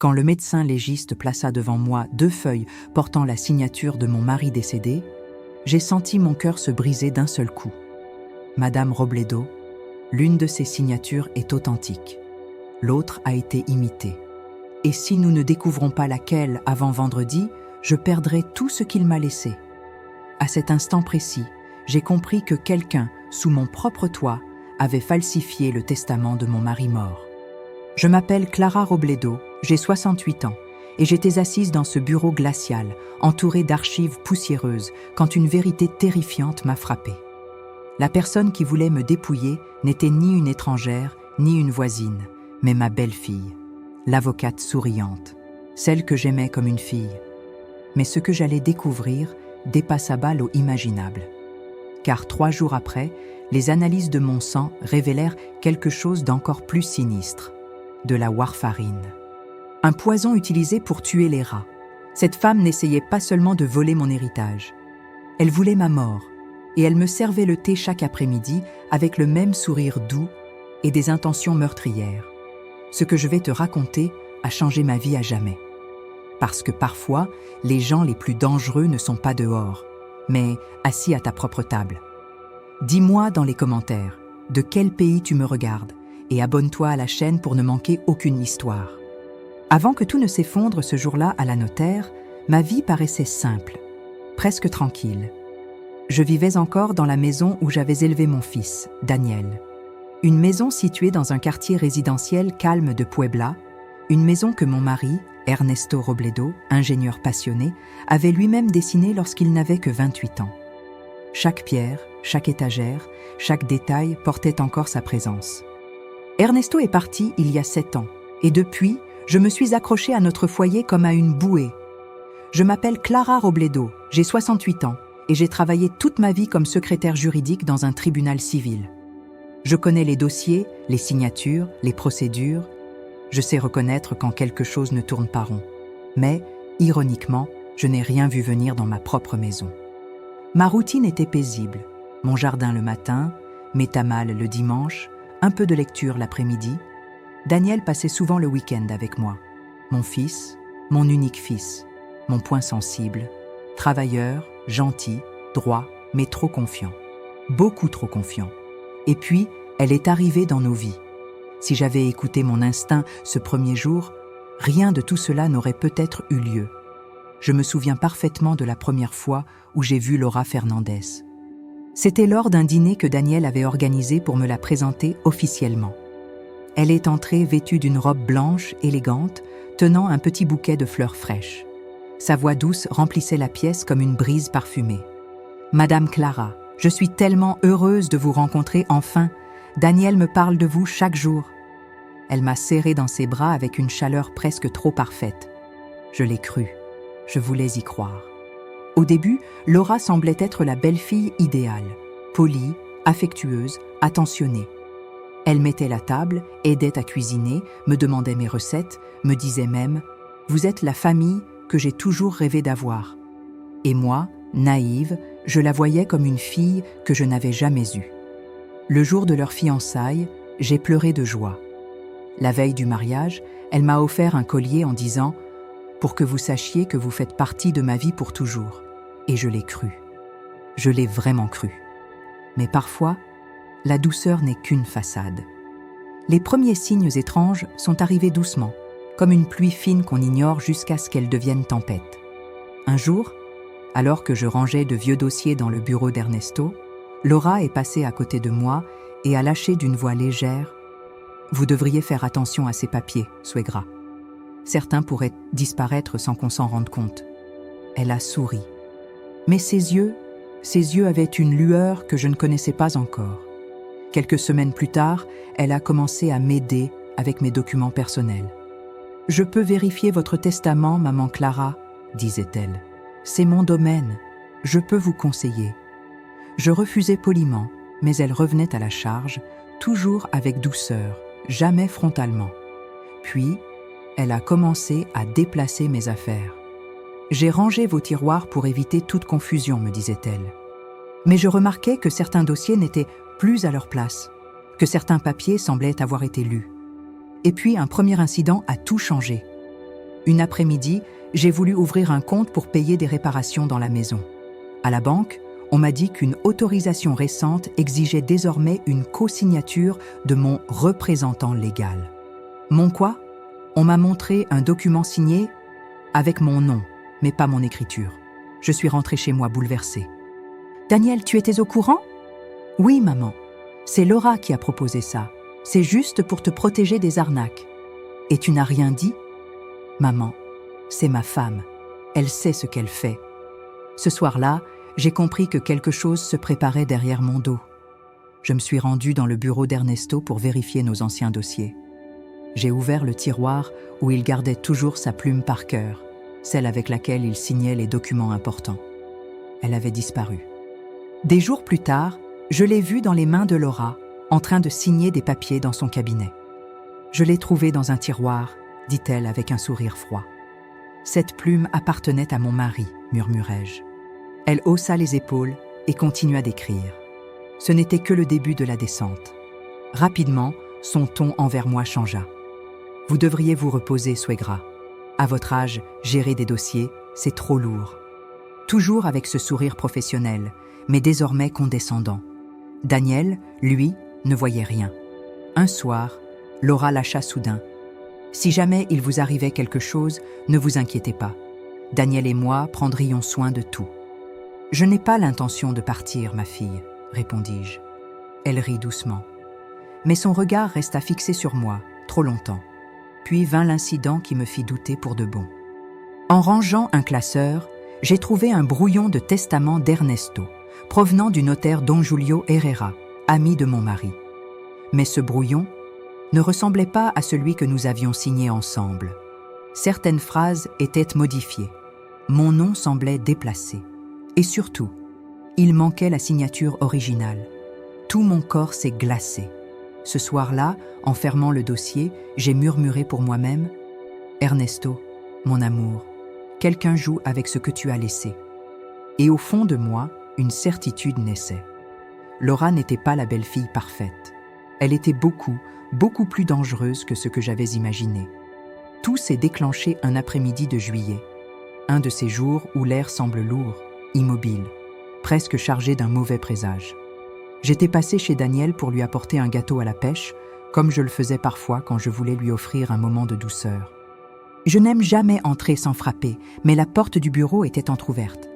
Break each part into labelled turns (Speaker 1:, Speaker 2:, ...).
Speaker 1: Quand le médecin légiste plaça devant moi 2 feuilles portant la signature de mon mari décédé, j'ai senti mon cœur se briser d'un seul coup. Madame Robledo, l'une de ces signatures est authentique. L'autre a été imitée. Et si nous ne découvrons pas laquelle avant vendredi, je perdrai tout ce qu'il m'a laissé. À cet instant précis, j'ai compris que quelqu'un, sous mon propre toit, avait falsifié le testament de mon mari mort. Je m'appelle Clara Robledo, j'ai 68 ans, et j'étais assise dans ce bureau glacial, entourée d'archives poussiéreuses, quand une vérité terrifiante m'a frappée. La personne qui voulait me dépouiller n'était ni une étrangère, ni une voisine, mais ma belle-fille, l'avocate souriante, celle que j'aimais comme une fille. Mais ce que j'allais découvrir dépassa bas l'eau imaginable. Car 3 jours après, les analyses de mon sang révélèrent quelque chose d'encore plus sinistre, de la warfarine. Un poison utilisé pour tuer les rats. Cette femme n'essayait pas seulement de voler mon héritage. Elle voulait ma mort, et elle me servait le thé chaque après-midi avec le même sourire doux et des intentions meurtrières. Ce que je vais te raconter a changé ma vie à jamais. Parce que parfois, les gens les plus dangereux ne sont pas dehors, mais assis à ta propre table. Dis-moi dans les commentaires de quel pays tu me regardes et abonne-toi à la chaîne pour ne manquer aucune histoire. Avant que tout ne s'effondre ce jour-là à la notaire, ma vie paraissait simple, presque tranquille. Je vivais encore dans la maison où j'avais élevé mon fils, Daniel. Une maison située dans un quartier résidentiel calme de Puebla, une maison que mon mari, Ernesto Robledo, ingénieur passionné, avait lui-même dessinée lorsqu'il n'avait que 28 ans. Chaque pierre, chaque étagère, chaque détail portait encore sa présence. Ernesto est parti il y a 7 ans, et depuis, je me suis accrochée à notre foyer comme à une bouée. Je m'appelle Clara Robledo, j'ai 68 ans, et j'ai travaillé toute ma vie comme secrétaire juridique dans un tribunal civil. Je connais les dossiers, les signatures, les procédures. Je sais reconnaître quand quelque chose ne tourne pas rond. Mais, ironiquement, je n'ai rien vu venir dans ma propre maison. Ma routine était paisible. Mon jardin le matin, mes tamales le dimanche, un peu de lecture l'après-midi. Daniel passait souvent le week-end avec moi. Mon fils, mon unique fils, mon point sensible, travailleur, gentil, droit, mais trop confiant. Beaucoup trop confiant. Et puis, elle est arrivée dans nos vies. Si j'avais écouté mon instinct ce premier jour, rien de tout cela n'aurait peut-être eu lieu. Je me souviens parfaitement de la première fois où j'ai vu Laura Fernandez. C'était lors d'un dîner que Daniel avait organisé pour me la présenter officiellement. Elle est entrée vêtue d'une robe blanche, élégante, tenant un petit bouquet de fleurs fraîches. Sa voix douce remplissait la pièce comme une brise parfumée. « Madame Clara, je suis tellement heureuse de vous rencontrer enfin. Daniel me parle de vous chaque jour. » Elle m'a serrée dans ses bras avec une chaleur presque trop parfaite. Je l'ai cru. Je voulais y croire. Au début, Laura semblait être la belle-fille idéale, polie, affectueuse, attentionnée. Elle mettait la table, aidait à cuisiner, me demandait mes recettes, me disait même « Vous êtes la famille que j'ai toujours rêvé d'avoir. » Et moi, naïve, je la voyais comme une fille que je n'avais jamais eue. Le jour de leur fiançailles, j'ai pleuré de joie. La veille du mariage, elle m'a offert un collier en disant « Pour que vous sachiez que vous faites partie de ma vie pour toujours. » Et je l'ai cru. Je l'ai vraiment cru. Mais parfois, la douceur n'est qu'une façade. Les premiers signes étranges sont arrivés doucement, comme une pluie fine qu'on ignore jusqu'à ce qu'elle devienne tempête. Un jour, alors que je rangeais de vieux dossiers dans le bureau d'Ernesto, Laura est passée à côté de moi et a lâché d'une voix légère « Vous devriez faire attention à ces papiers, Suegra. Certains pourraient disparaître sans qu'on s'en rende compte. » Elle a souri. Mais ses yeux avaient une lueur que je ne connaissais pas encore. Quelques semaines plus tard, elle a commencé à m'aider avec mes documents personnels. « Je peux vérifier votre testament, maman Clara, » disait-elle. « C'est mon domaine. Je peux vous conseiller. » Je refusais poliment, mais elle revenait à la charge, toujours avec douceur, jamais frontalement. Puis, elle a commencé à déplacer mes affaires. « J'ai rangé vos tiroirs pour éviter toute confusion, » me disait-elle. Mais je remarquais que certains dossiers n'étaient plus à leur place, que certains papiers semblaient avoir été lus. Et puis un premier incident a tout changé. Une après-midi, j'ai voulu ouvrir un compte pour payer des réparations dans la maison. À la banque, on m'a dit qu'une autorisation récente exigeait désormais une co-signature de mon représentant légal. Mon quoi? On m'a montré un document signé avec mon nom, mais pas mon écriture. Je suis rentrée chez moi bouleversée. « Daniel, tu étais au courant ?»« Oui, maman. C'est Laura qui a proposé ça. C'est juste pour te protéger des arnaques. »« Et tu n'as rien dit ?»« Maman, c'est ma femme. Elle sait ce qu'elle fait. » Ce soir-là, j'ai compris que quelque chose se préparait derrière mon dos. Je me suis rendue dans le bureau d'Ernesto pour vérifier nos anciens dossiers. J'ai ouvert le tiroir où il gardait toujours sa plume Parker, celle avec laquelle il signait les documents importants. Elle avait disparu. Des jours plus tard, je l'ai vue dans les mains de Laura, en train de signer des papiers dans son cabinet. « Je l'ai trouvée dans un tiroir », dit-elle avec un sourire froid. « Cette plume appartenait à mon mari », murmurai-je. Elle haussa les épaules et continua d'écrire. Ce n'était que le début de la descente. Rapidement, son ton envers moi changea. « Vous devriez vous reposer, Suegra. À votre âge, gérer des dossiers, c'est trop lourd. » Toujours avec ce sourire professionnel, mais désormais condescendant. Daniel, lui, ne voyait rien. Un soir, Laura lâcha soudain. « Si jamais il vous arrivait quelque chose, ne vous inquiétez pas. Daniel et moi prendrions soin de tout. » « Je n'ai pas l'intention de partir, ma fille, » répondis-je. Elle rit doucement. Mais son regard resta fixé sur moi, trop longtemps. Puis vint l'incident qui me fit douter pour de bon. En rangeant un classeur, j'ai trouvé un brouillon de testament d'Ernesto, provenant du notaire Don Julio Herrera, ami de mon mari. Mais ce brouillon ne ressemblait pas à celui que nous avions signé ensemble. Certaines phrases étaient modifiées. Mon nom semblait déplacé. Et surtout, il manquait la signature originale. Tout mon corps s'est glacé. Ce soir-là, en fermant le dossier, j'ai murmuré pour moi-même « Ernesto, mon amour, quelqu'un joue avec ce que tu as laissé. » Et au fond de moi, une certitude naissait. Laura n'était pas la belle-fille parfaite. Elle était beaucoup plus dangereuse que ce que j'avais imaginé. Tout s'est déclenché un après-midi de juillet. Un de ces jours où l'air semble lourd, immobile, presque chargé d'un mauvais présage. J'étais passée chez Daniel pour lui apporter un gâteau à la pêche, comme je le faisais parfois quand je voulais lui offrir un moment de douceur. Je n'aime jamais entrer sans frapper, mais la porte du bureau était entr'ouverte.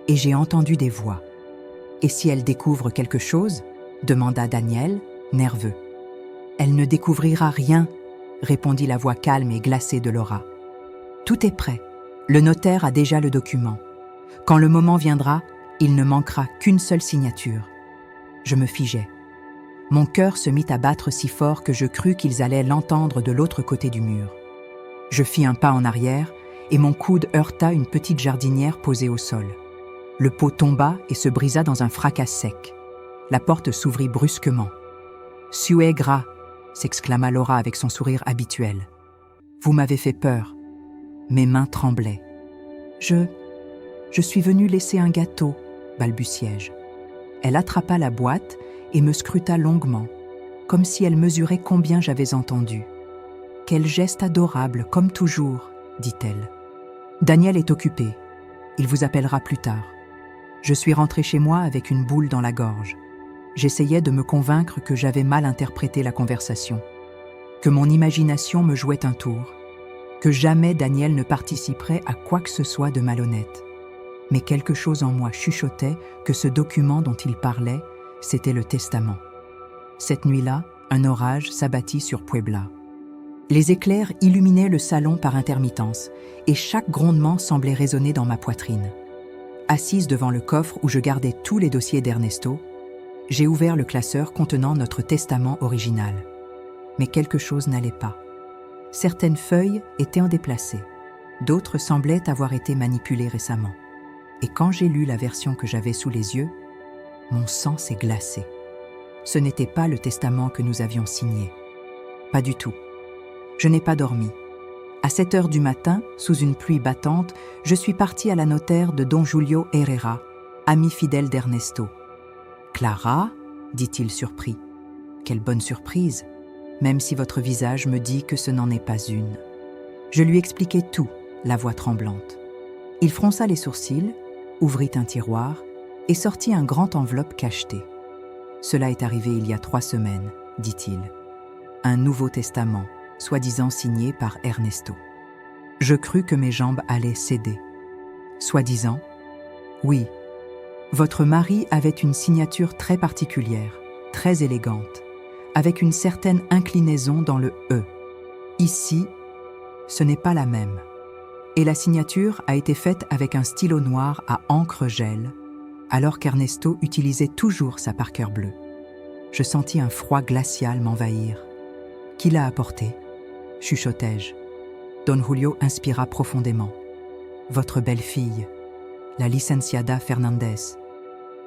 Speaker 1: Et j'ai entendu des voix. « Et si elle découvre quelque chose ?» demanda Daniel, nerveux. « Elle ne découvrira rien », répondit la voix calme et glacée de Laura. « Tout est prêt. Le notaire a déjà le document. Quand le moment viendra, il ne manquera qu'une seule signature. » Je me figeai. Mon cœur se mit à battre si fort que je crus qu'ils allaient l'entendre de l'autre côté du mur. Je fis un pas en arrière et mon coude heurta une petite jardinière posée au sol. Le pot tomba et se brisa dans un fracas sec. La porte s'ouvrit brusquement. « Suegra !» s'exclama Laura avec son sourire habituel. « Vous m'avez fait peur. » Mes mains tremblaient. Je suis venue laisser un gâteau, balbutiai-je. Elle attrapa la boîte et me scruta longuement, comme si elle mesurait combien j'avais entendu. « Quel geste adorable, comme toujours, » dit-elle. « Daniel est occupé. Il vous appellera plus tard. » Je suis rentrée chez moi avec une boule dans la gorge. J'essayais de me convaincre que j'avais mal interprété la conversation, que mon imagination me jouait un tour, que jamais Daniel ne participerait à quoi que ce soit de malhonnête. Mais quelque chose en moi chuchotait que ce document dont il parlait, c'était le testament. Cette nuit-là, un orage s'abattit sur Puebla. Les éclairs illuminaient le salon par intermittence, et chaque grondement semblait résonner dans ma poitrine. Assise devant le coffre où je gardais tous les dossiers d'Ernesto, j'ai ouvert le classeur contenant notre testament original. Mais quelque chose n'allait pas. Certaines feuilles étaient en déplacé, d'autres semblaient avoir été manipulées récemment. Et quand j'ai lu la version que j'avais sous les yeux, mon sang s'est glacé. Ce n'était pas le testament que nous avions signé. Pas du tout. Je n'ai pas dormi. À 7 heures du matin, sous une pluie battante, je suis partie à la notaire de Don Julio Herrera, ami fidèle d'Ernesto. « Clara ?» dit-il surpris. « Quelle bonne surprise, même si votre visage me dit que ce n'en est pas une. » Je lui expliquai tout. la voix tremblante. Il fronça les sourcils, ouvrit un tiroir et sortit un grand enveloppe cachetée. « Cela est arrivé il y a 3 semaines, dit-il. Un Nouveau Testament, soi-disant signé par Ernesto. » Je crus que mes jambes allaient céder. Soi-disant ? Oui. Votre mari avait une signature très particulière, très élégante, avec une certaine inclinaison dans le « E ». Ici, ce n'est pas la même. Et la signature a été faite avec un stylo noir à encre gel, alors qu'Ernesto utilisait toujours sa Parker bleue. Je sentis un froid glacial m'envahir. « Qui l'a apporté ?» chuchotai-je. Don Julio inspira profondément. « Votre belle-fille, la licenciada Fernandez.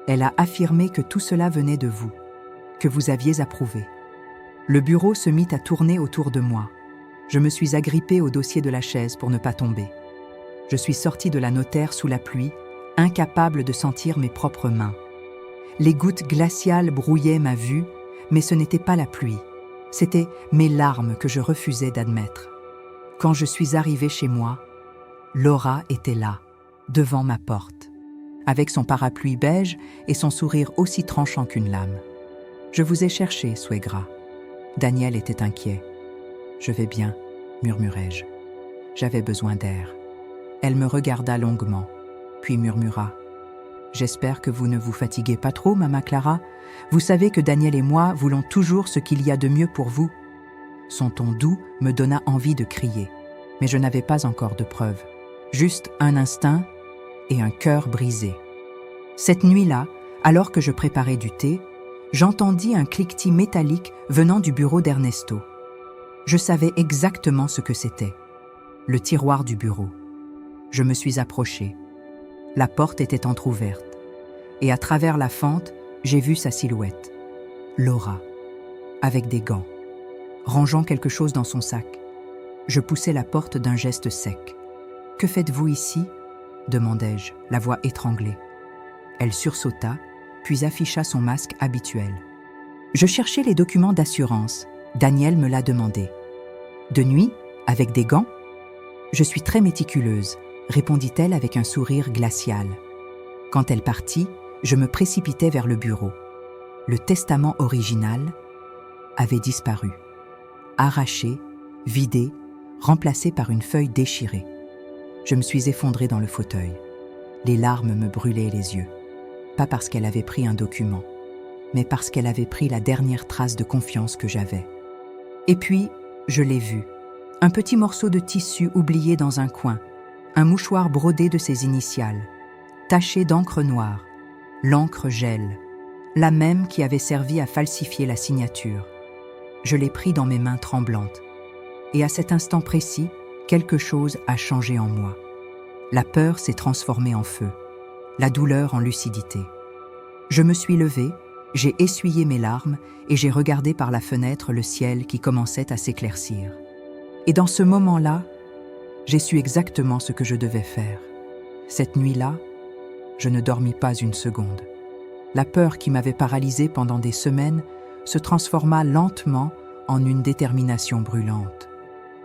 Speaker 1: Elle a affirmé que tout cela venait de vous, que vous aviez approuvé. » Le bureau se mit à tourner autour de moi. Je me suis agrippé au dossier de la chaise pour ne pas tomber. Je suis sorti de la notaire sous la pluie, incapable de sentir mes propres mains. Les gouttes glaciales brouillaient ma vue, mais ce n'était pas la pluie. C'étaient mes larmes que je refusais d'admettre. Quand je suis arrivé chez moi, Laura était là, devant ma porte, avec son parapluie beige et son sourire aussi tranchant qu'une lame. « Je vous ai cherché, Suegra. » Daniel était inquiet. « Je vais bien, » murmurai-je. J'avais besoin d'air. Elle me regarda longuement, puis murmura. « J'espère que vous ne vous fatiguez pas trop, Mama Clara. Vous savez que Daniel et moi voulons toujours ce qu'il y a de mieux pour vous. » Son ton doux me donna envie de crier, mais je n'avais pas encore de preuves. Juste un instinct et un cœur brisé. Cette nuit-là, alors que je préparais du thé, j'entendis un cliquetis métallique venant du bureau d'Ernesto. Je savais exactement ce que c'était. Le tiroir du bureau. Je me suis approché. La porte était entr'ouverte, et à travers la fente, j'ai vu sa silhouette. Laura, avec des gants, rangeant quelque chose dans son sac. Je poussai la porte d'un geste sec. « Que faites-vous ici ?» demandai-je, la voix étranglée. Elle sursauta, puis afficha son masque habituel. « Je cherchais les documents d'assurance. Daniel me l'a demandé. »« De nuit, avec des gants ?»« Je suis très méticuleuse, » répondit-elle avec un sourire glacial. Quand elle partit, je me précipitai vers le bureau. Le testament original avait disparu. Arraché, vidé, remplacé par une feuille déchirée. Je me suis effondrée dans le fauteuil. Les larmes me brûlaient les yeux. Pas parce qu'elle avait pris un document, mais parce qu'elle avait pris la dernière trace de confiance que j'avais. Et puis, je l'ai vu. Un petit morceau de tissu oublié dans un coin, un mouchoir brodé de ses initiales, taché d'encre noire, l'encre gel, la même qui avait servi à falsifier la signature. Je l'ai pris dans mes mains tremblantes. Et à cet instant précis, quelque chose a changé en moi. La peur s'est transformée en feu, la douleur en lucidité. Je me suis levée, j'ai essuyé mes larmes et j'ai regardé par la fenêtre le ciel qui commençait à s'éclaircir. Et dans ce moment-là, j'ai su exactement ce que je devais faire. Cette nuit-là, je ne dormis pas une seconde. La peur qui m'avait paralysée pendant des semaines se transforma lentement en une détermination brûlante.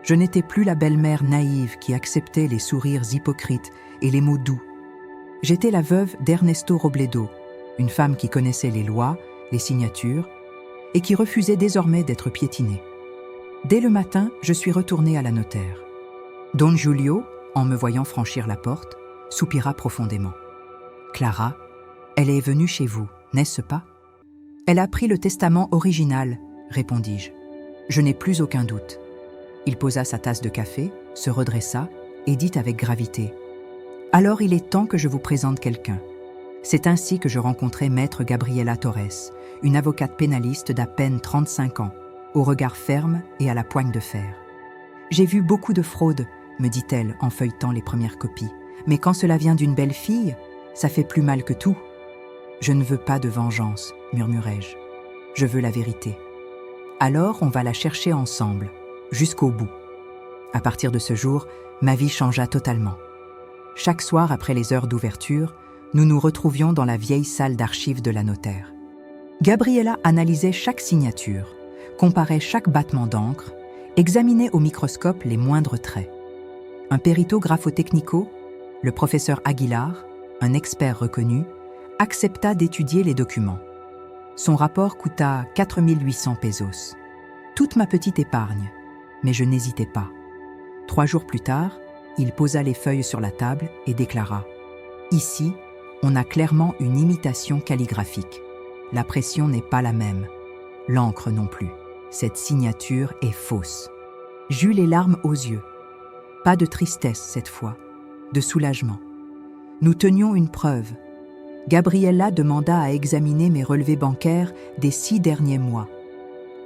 Speaker 1: Je n'étais plus la belle-mère naïve qui acceptait les sourires hypocrites et les mots doux. J'étais la veuve d'Ernesto Robledo, une femme qui connaissait les lois, les signatures, et qui refusait désormais d'être piétinée. Dès le matin, je suis retournée à la notaire. Don Julio, en me voyant franchir la porte, soupira profondément. « Clara, elle est venue chez vous, n'est-ce pas ?»« Elle a pris le testament original, » répondis-je. « Je n'ai plus aucun doute. » Il posa sa tasse de café, se redressa et dit avec gravité « Alors il est temps que je vous présente quelqu'un. » C'est ainsi que je rencontrai Maître Gabriela Torres, une avocate pénaliste d'à peine 35 ans, au regard ferme et à la poigne de fer. « J'ai vu beaucoup de fraudes, » me dit-elle en feuilletant les premières copies. « Mais quand cela vient d'une belle fille, ça fait plus mal que tout. »« Je ne veux pas de vengeance, » murmurai-je. « Je veux la vérité. »« Alors on va la chercher ensemble. » Jusqu'au bout. À partir de ce jour, ma vie changea totalement. Chaque soir après les heures d'ouverture, nous nous retrouvions dans la vieille salle d'archives de la notaire. Gabriela analysait chaque signature, comparait chaque battement d'encre, examinait au microscope les moindres traits. Un perito graphotechnico, le professeur Aguilar, un expert reconnu, accepta d'étudier les documents. Son rapport coûta 4800 pesos. Toute ma petite épargne, mais je n'hésitais pas. 3 jours plus tard, il posa les feuilles sur la table et déclara « Ici, on a clairement une imitation calligraphique. La pression n'est pas la même. L'encre non plus. Cette signature est fausse. » J'eus les larmes aux yeux. Pas de tristesse cette fois, de soulagement. Nous tenions une preuve. Gabriela demanda à examiner mes relevés bancaires des 6 derniers mois.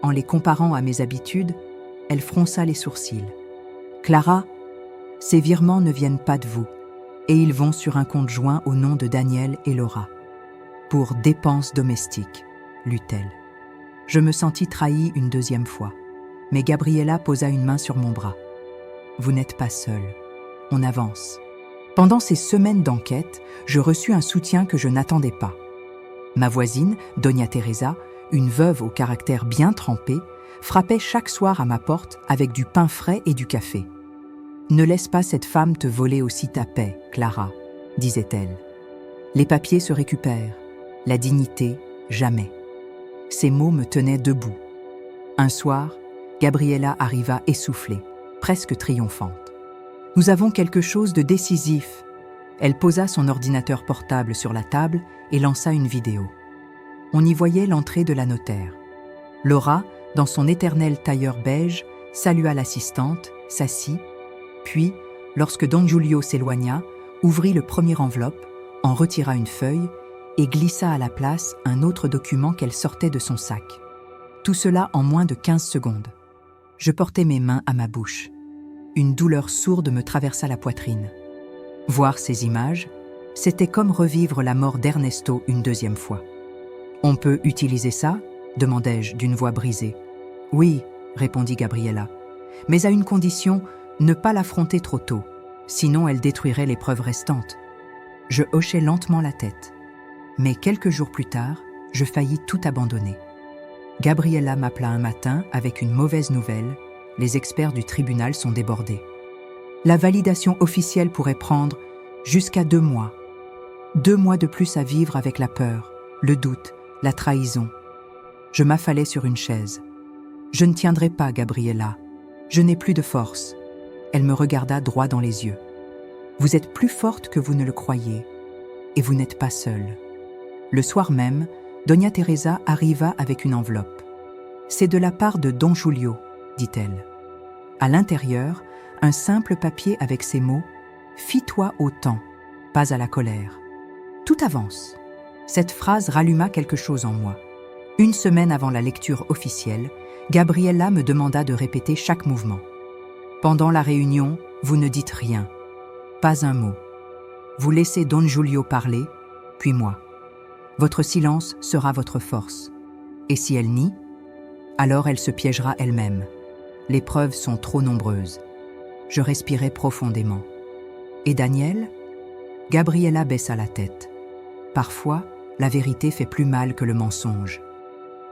Speaker 1: En les comparant à mes habitudes, elle fronça les sourcils. « Clara, ces virements ne viennent pas de vous, et ils vont sur un compte joint au nom de Daniel et Laura. Pour dépenses domestiques, lut-elle. Je me sentis trahi une deuxième fois, mais Gabriela posa une main sur mon bras. « Vous n'êtes pas seul. On avance. » Pendant ces semaines d'enquête, je reçus un soutien que je n'attendais pas. Ma voisine, Doña Teresa, une veuve au caractère bien trempé, frappait chaque soir à ma porte avec du pain frais et du café. « Ne laisse pas cette femme te voler aussi ta paix, Clara, » disait-elle. « Les papiers se récupèrent, la dignité, jamais. » Ces mots me tenaient debout. Un soir, Gabriela arriva essoufflée, presque triomphante. « Nous avons quelque chose de décisif. » Elle posa son ordinateur portable sur la table et lança une vidéo. On y voyait l'entrée de la notaire. Laura, dans son éternel tailleur beige, salua l'assistante, s'assit, puis, lorsque Don Julio s'éloigna, ouvrit le premier enveloppe, en retira une feuille et glissa à la place un autre document qu'elle sortait de son sac. Tout cela en moins de 15 secondes. Je portais mes mains à ma bouche. Une douleur sourde me traversa la poitrine. Voir ces images, c'était comme revivre la mort d'Ernesto une deuxième fois. « On peut utiliser ça ?» demandai-je d'une voix brisée. « Oui, » répondit Gabriela, « mais à une condition, ne pas l'affronter trop tôt, sinon elle détruirait les preuves restantes. » Je hochai lentement la tête. Mais quelques jours plus tard, je faillis tout abandonner. Gabriela m'appela un matin avec une mauvaise nouvelle. Les experts du tribunal sont débordés. La validation officielle pourrait prendre jusqu'à 2 mois. 2 mois de plus à vivre avec la peur, le doute, la trahison. Je m'affalai sur une chaise. « Je ne tiendrai pas, Gabriela. Je n'ai plus de force. » Elle me regarda droit dans les yeux. « Vous êtes plus forte que vous ne le croyez. Et vous n'êtes pas seule. » Le soir même, Doña Teresa arriva avec une enveloppe. « C'est de la part de Don Julio, » dit-elle. À l'intérieur, un simple papier avec ces mots « Fie-toi au temps, pas à la colère. » Tout avance. Cette phrase ralluma quelque chose en moi. Une semaine avant la lecture officielle, Gabriela me demanda de répéter chaque mouvement. Pendant la réunion, vous ne dites rien. Pas un mot. Vous laissez Don Julio parler, puis moi. Votre silence sera votre force. Et si elle nie, alors elle se piégera elle-même. Les preuves sont trop nombreuses. Je respirai profondément. Et Daniel ? Gabriela baissa la tête. Parfois, la vérité fait plus mal que le mensonge.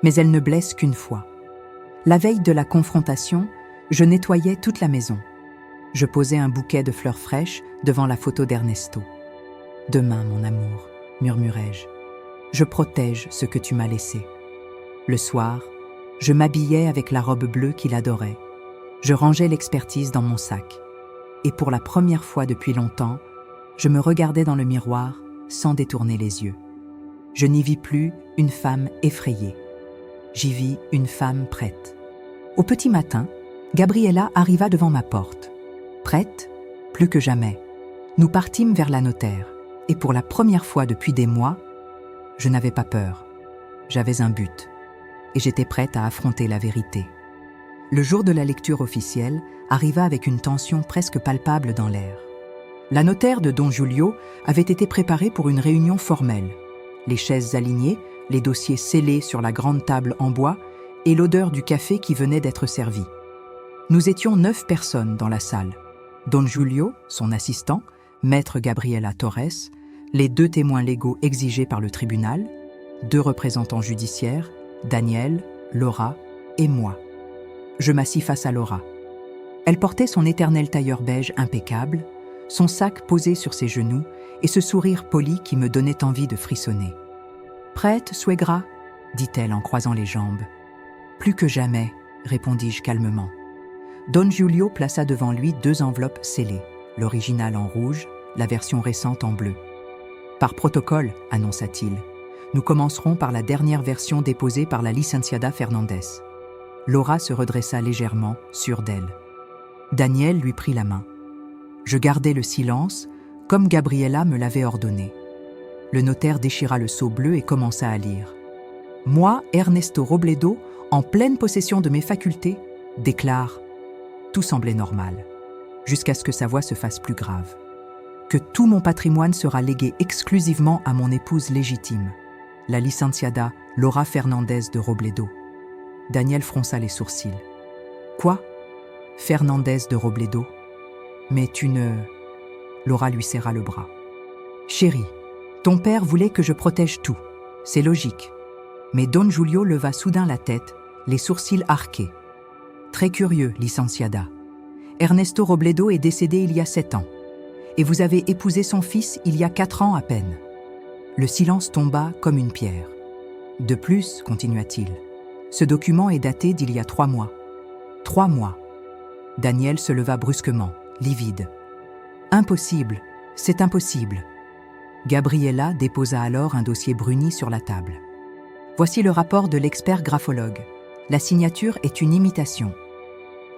Speaker 1: Mais elle ne blesse qu'une fois. La veille de la confrontation, je nettoyais toute la maison. Je posais un bouquet de fleurs fraîches devant la photo d'Ernesto. « Demain, mon amour, » murmurai-je. « Je protège ce que tu m'as laissé. » Le soir, je m'habillais avec la robe bleue qu'il adorait. Je rangeais l'expertise dans mon sac. Et pour la première fois depuis longtemps, je me regardais dans le miroir sans détourner les yeux. Je n'y vis plus une femme effrayée. J'y vis une femme prête. Au petit matin, Gabriela arriva devant ma porte. Prête, plus que jamais. Nous partîmes vers la notaire. Et pour la première fois depuis des mois, je n'avais pas peur. J'avais un but. Et j'étais prête à affronter la vérité. Le jour de la lecture officielle arriva avec une tension presque palpable dans l'air. La notaire de Don Julio avait été préparée pour une réunion formelle. Les chaises alignées, les dossiers scellés sur la grande table en bois et l'odeur du café qui venait d'être servi. Nous étions 9 personnes dans la salle. Don Julio, son assistant, maître Gabriela Torres, les 2 témoins légaux exigés par le tribunal, 2 représentants judiciaires, Daniel, Laura et moi. Je m'assis face à Laura. Elle portait son éternel tailleur beige impeccable, son sac posé sur ses genoux et ce sourire poli qui me donnait envie de frissonner. « Prête, Suegra ?» dit-elle en croisant les jambes. « Plus que jamais », répondis-je calmement. Don Giulio plaça devant lui 2 enveloppes scellées, l'original en rouge, la version récente en bleu. « Par protocole, annonça-t-il, nous commencerons par la dernière version déposée par la licenciada Fernandez. » Laura se redressa légèrement, sûre d'elle. Daniel lui prit la main. Je gardai le silence, comme Gabriela me l'avait ordonné. Le notaire déchira le sceau bleu et commença à lire. « Moi, Ernesto Robledo, en pleine possession de mes facultés, déclare... » Tout semblait normal, jusqu'à ce que sa voix se fasse plus grave. « Que tout mon patrimoine sera légué exclusivement à mon épouse légitime, la licenciada Laura Fernandez de Robledo. » Daniel fronça les sourcils. « Quoi ? Fernandez de Robledo ? Mais tu ne... » Laura lui serra le bras. « Chérie, ton père voulait que je protège tout. C'est logique. » Mais Don Giulio leva soudain la tête, les sourcils arqués. « Très curieux, licenciada. Ernesto Robledo est décédé il y a 7 ans. Et vous avez épousé son fils il y a 4 ans à peine. » Le silence tomba comme une pierre. « De plus, continua-t-il, ce document est daté d'il y a 3 mois. 3 mois. » Daniel se leva brusquement, livide. « Impossible, c'est impossible. » Gabriela déposa alors un dossier bruni sur la table. « Voici le rapport de l'expert graphologue. La signature est une imitation.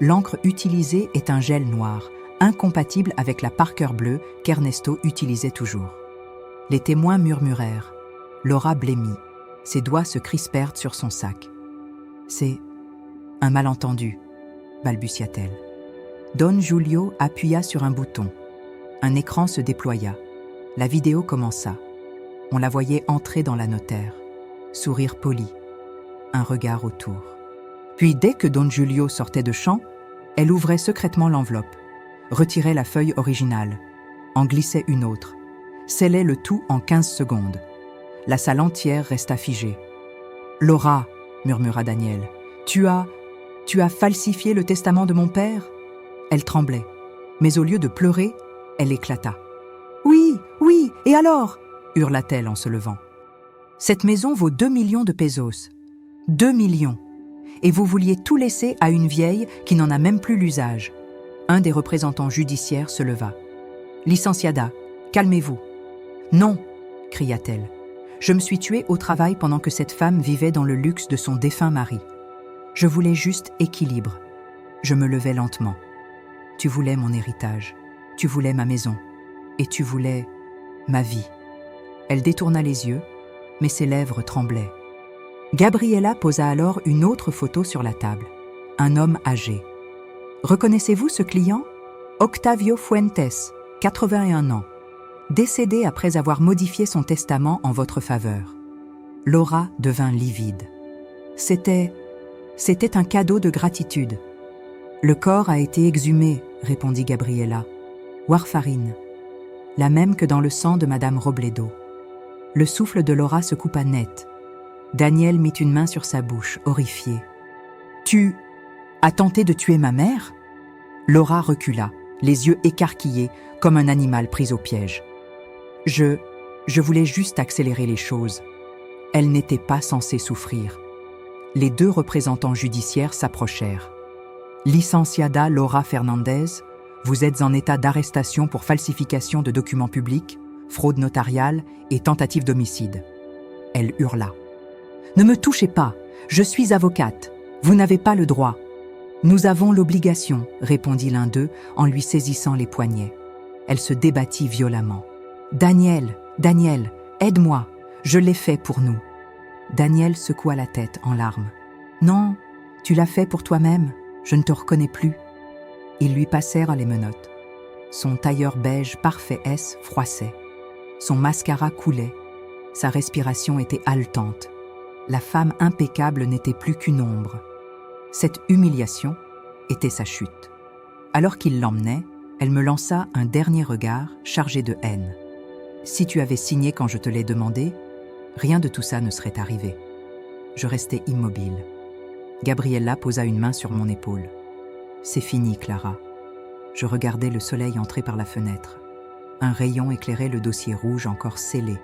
Speaker 1: L'encre utilisée est un gel noir, incompatible avec la Parker bleue qu'Ernesto utilisait toujours. » Les témoins murmurèrent. Laura blêmit. Ses doigts se crispèrent sur son sac. « C'est un malentendu, » balbutia-t-elle. Don Giulio appuya sur un bouton. Un écran se déploya. La vidéo commença. On la voyait entrer dans la notaire. Sourire poli. Un regard autour. Puis dès que Don Giulio sortait de champ, elle ouvrait secrètement l'enveloppe, retirait la feuille originale, en glissait une autre, scellait le tout en 15 secondes. La salle entière resta figée. « Laura, » murmura Daniel, « tu as falsifié le testament de mon père ?» Elle tremblait, mais au lieu de pleurer, elle éclata. « Oui, oui, et alors ?» hurla-t-elle en se levant. « Cette maison vaut 2 millions de pesos. 2 millions. Et vous vouliez tout laisser à une vieille qui n'en a même plus l'usage. » Un des représentants judiciaires se leva. « Licenciada, calmez-vous. »« Non, » cria-t-elle. « Je me suis tuée au travail pendant que cette femme vivait dans le luxe de son défunt mari. Je voulais juste équilibre. Je me levais lentement. Tu voulais mon héritage. Tu voulais ma maison. Et tu voulais ma vie. » Elle détourna les yeux, mais ses lèvres tremblaient. Gabriela posa alors une autre photo sur la table. Un homme âgé. « Reconnaissez-vous ce client ? Octavio Fuentes, 81 ans. Décédé après avoir modifié son testament en votre faveur. » Laura devint livide. « C'était un cadeau de gratitude. »« Le corps a été exhumé, » répondit Gabriela. « Warfarine. La même que dans le sang de Madame Robledo. » Le souffle de Laura se coupa net. Daniel mit une main sur sa bouche, horrifié. « Tu as tenté de tuer ma mère ?» Laura recula, les yeux écarquillés, comme un animal pris au piège. « Je voulais juste accélérer les choses. Elle n'était pas censée souffrir. » Les 2 représentants judiciaires s'approchèrent. « Licenciada Laura Fernandez, vous êtes en état d'arrestation pour falsification de documents publics, fraude notariale et tentative d'homicide. » Elle hurla. « Ne me touchez pas, je suis avocate. Vous n'avez pas le droit. »« Nous avons l'obligation, » répondit l'un d'eux en lui saisissant les poignets. Elle se débattit violemment. « Daniel, aide-moi, je l'ai fait pour nous. » Daniel secoua la tête en larmes. « Non, tu l'as fait pour toi-même, je ne te reconnais plus. » Ils lui passèrent les menottes. Son tailleur beige parfait S froissait. Son mascara coulait. Sa respiration était haletante. La femme impeccable n'était plus qu'une ombre. Cette humiliation était sa chute. Alors qu'il l'emmenait, elle me lança un dernier regard chargé de haine. « Si tu avais signé quand je te l'ai demandé, rien de tout ça ne serait arrivé. » Je restai immobile. Gabriela posa une main sur mon épaule. « C'est fini, Clara. Je regardais le soleil entrer par la fenêtre. Un rayon éclairait le dossier rouge encore scellé,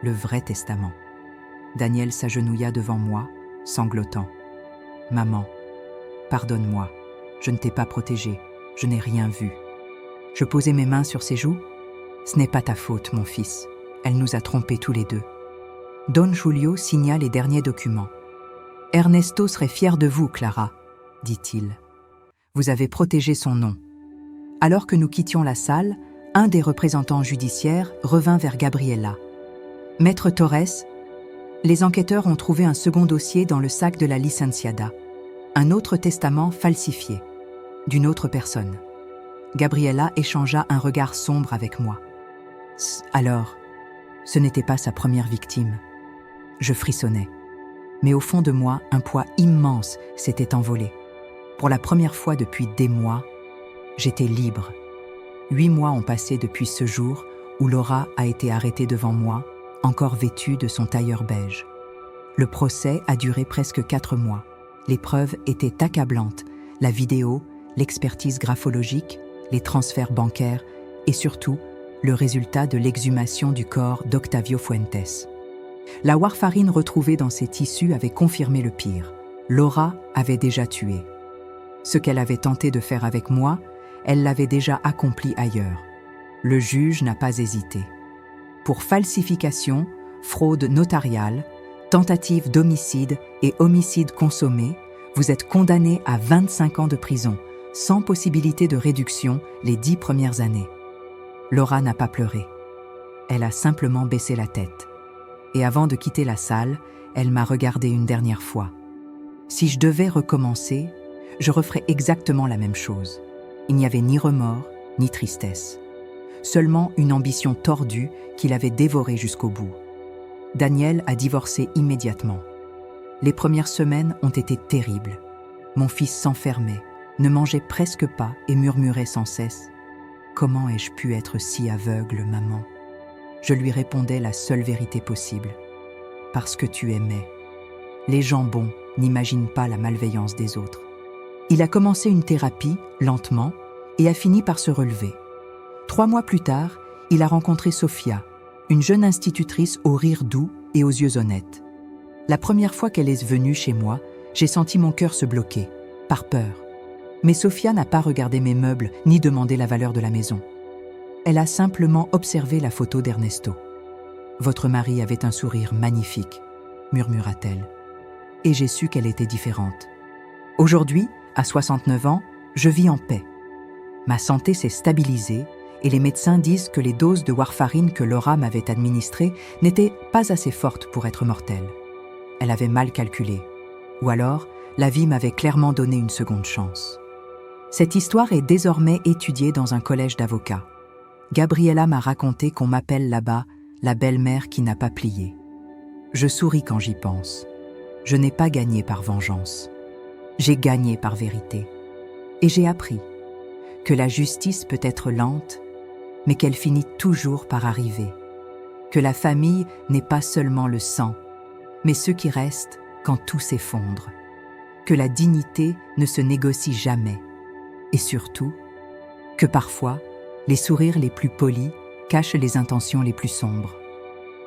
Speaker 1: le vrai testament. Daniel s'agenouilla devant moi, sanglotant. « Maman, pardonne-moi, je ne t'ai pas protégée, je n'ai rien vu. » Je posai mes mains sur ses joues. « Ce n'est pas ta faute, mon fils. Elle nous a trompés tous les deux. » Don Julio signa les derniers documents. « Ernesto serait fier de vous, Clara, » dit-il. « Vous avez protégé son nom. » Alors que nous quittions la salle, un des représentants judiciaires revint vers Gabriela. « Maître Torres, les enquêteurs ont trouvé un second dossier dans le sac de la licenciada. Un autre testament falsifié, d'une autre personne. » Gabriela échangea un regard sombre avec moi. Alors, ce n'était pas sa première victime. Je frissonnais. Mais au fond de moi, un poids immense s'était envolé. Pour la première fois depuis des mois, j'étais libre. 8 mois ont passé depuis ce jour où Laura a été arrêtée devant moi, encore vêtue de son tailleur beige. Le procès a duré presque 4 mois. Les preuves étaient accablantes. La vidéo, l'expertise graphologique, les transferts bancaires et surtout le résultat de l'exhumation du corps d'Octavio Fuentes. La warfarine retrouvée dans ses tissus avait confirmé le pire. Laura avait déjà tué. Ce qu'elle avait tenté de faire avec moi, elle l'avait déjà accompli ailleurs. Le juge n'a pas hésité. Pour falsification, fraude notariale, tentative d'homicide et homicide consommé, vous êtes condamné à 25 ans de prison, sans possibilité de réduction les 10 premières années. Laura n'a pas pleuré. Elle a simplement baissé la tête. Et avant de quitter la salle, elle m'a regardé une dernière fois. Si je devais recommencer, je referais exactement la même chose. Il n'y avait ni remords, ni tristesse. Seulement une ambition tordue qui l'avait dévorée jusqu'au bout. Daniel a divorcé immédiatement. Les premières semaines ont été terribles. Mon fils s'enfermait, ne mangeait presque pas et murmurait sans cesse « Comment ai-je pu être si aveugle, maman ?» Je lui répondais la seule vérité possible. « Parce que tu aimais. Les gens bons n'imaginent pas la malveillance des autres. » Il a commencé une thérapie, lentement, et a fini par se relever. 3 mois plus tard, il a rencontré Sofia, une jeune institutrice au rire doux et aux yeux honnêtes. La première fois qu'elle est venue chez moi, j'ai senti mon cœur se bloquer, par peur. Mais Sofia n'a pas regardé mes meubles ni demandé la valeur de la maison. Elle a simplement observé la photo d'Ernesto. « Votre mari avait un sourire magnifique », murmura-t-elle. Et j'ai su qu'elle était différente. Aujourd'hui, à 69 ans, je vis en paix. Ma santé s'est stabilisée et les médecins disent que les doses de warfarine que Laura m'avait administrées n'étaient pas assez fortes pour être mortelles. Elle avait mal calculé. Ou alors, la vie m'avait clairement donné une seconde chance. Cette histoire est désormais étudiée dans un collège d'avocats. Gabriela m'a raconté qu'on m'appelle là-bas la belle-mère qui n'a pas plié. Je souris quand j'y pense. Je n'ai pas gagné par vengeance. J'ai gagné par vérité. Et j'ai appris que la justice peut être lente, mais qu'elle finit toujours par arriver. Que la famille n'est pas seulement le sang, mais ceux qui restent quand tout s'effondre. Que la dignité ne se négocie jamais. Et surtout, que parfois, les sourires les plus polis cachent les intentions les plus sombres.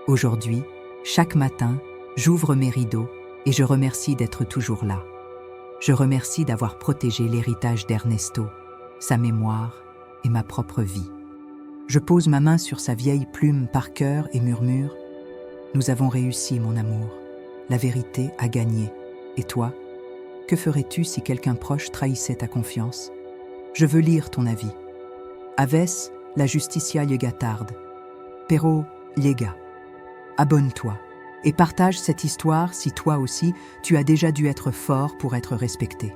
Speaker 1: Aujourd'hui, chaque matin, j'ouvre mes rideaux et je remercie d'être toujours là. Je remercie d'avoir protégé l'héritage d'Ernesto, sa mémoire et ma propre vie. Je pose ma main sur sa vieille plume par cœur et murmure « Nous avons réussi, mon amour. La vérité a gagné. Et toi, que ferais-tu si quelqu'un proche trahissait ta confiance ? Je veux lire ton avis. Aves la justicia llega tarde, pero llega. Abonne-toi et partage cette histoire si toi aussi tu as déjà dû être fort pour être respecté.